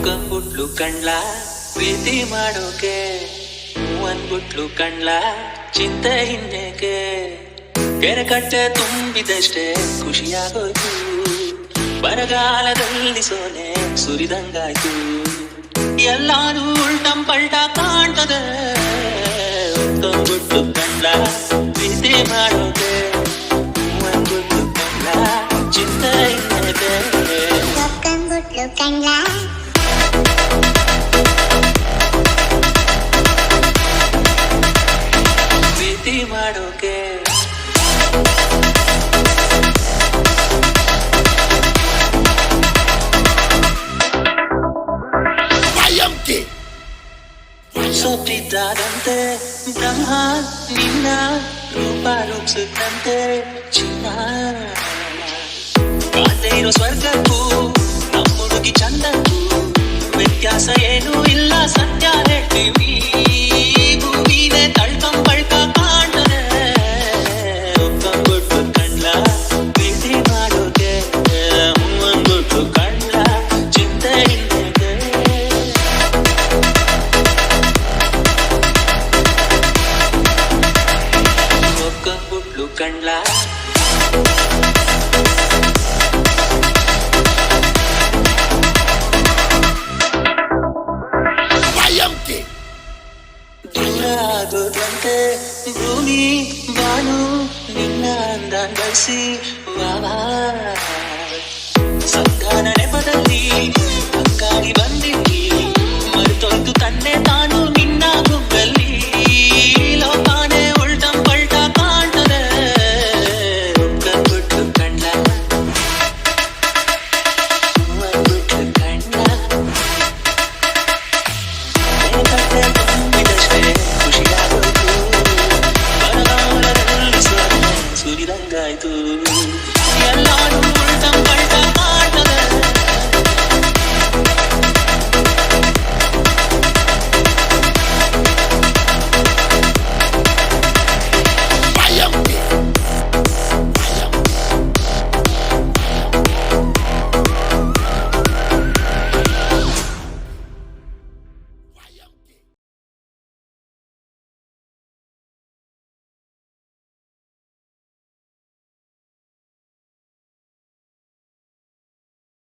ಒಕ್ಕಂಬುಟ್ಲು ಕಣ್ಲ ಪ್ರೀತಿ ಮಾಡೋಕೆ ಒಂದ್ಬುಟ್ಲು ಕಣ್ಲ ಚಿಂತೆ ಹಿಂದೇಕೆ ಕೆರೆಕಟ್ಟೆ ತುಂಬಿದಷ್ಟೇ ಖುಷಿಯಾಗೋಯ್ತು ಬರಗಾಲದಲ್ಲಿ ಸೋನೆ ಸುರಿದಂಗಾಯ್ತು ಎಲ್ಲಾರು ಉಲ್ಟಂ ಪಲ್ಟ ಕಾಣ್ತದೆ ಒಕ್ಕಂಬುಟ್ಲು ಕಣ್ಲ ಪ್ರೀತಿ ಮಾಡೋಕೆ ಒಂದ್ಬುಟ್ಲು ಕಣ್ಲ ಚಿಂತೆ ಹಿಂದೇಕೆ ಒಕ್ಕಂಬುಟ್ಲು ಕಣ್ಲ ಪ್ರೀತಿ ಮಾಡೋಕೆ ಸೊಪ್ಪಿದ್ದಾದಂತೆ ಬ್ರಹ್ಮ ನಿನ್ನ ರೂಪ ರೂಪಿಸುತ್ತಂತೆ ಚಿನ್ನ ಕಾದೆ ಇರೋ ಸ್ವರ್ಗಕ್ಕೂ ನಮ್ಮ ಹುಡುಗಿ ಚಂದಕ್ಕೂ ವ್ಯತ್ಯಾಸ ಏನೂ ಇಲ್ಲ ಸತ್ಯ ಹೇಳ್ತೀವಿ ಭೂಮಿನೇ ತಳ್ಕಂಬಳ್ಕ ಕಾಣ್ತದೆ ಒಕ್ಕಂಬುಟ್ಟು ಕಣ್ಲ ಪ್ರೀತಿ ಮಾಡೋಕೆ ಒಂದ್ಬಿಟ್ಟು ಕಣ್ಲ ಚಿಂತೆ ಹಿಂದೆ ಒಕ್ಕಂಬುಟ್ಲು ಕಣ್ಲ ದೂರ ಆಗೋದಂತೆ ಭೂಮಿ ಬಾನು ನಿನ್ನ ಅಂದ ಬಳಸಿ ವಾವ ಸಂಧಾನ ನೆಪದಲ್ಲಿ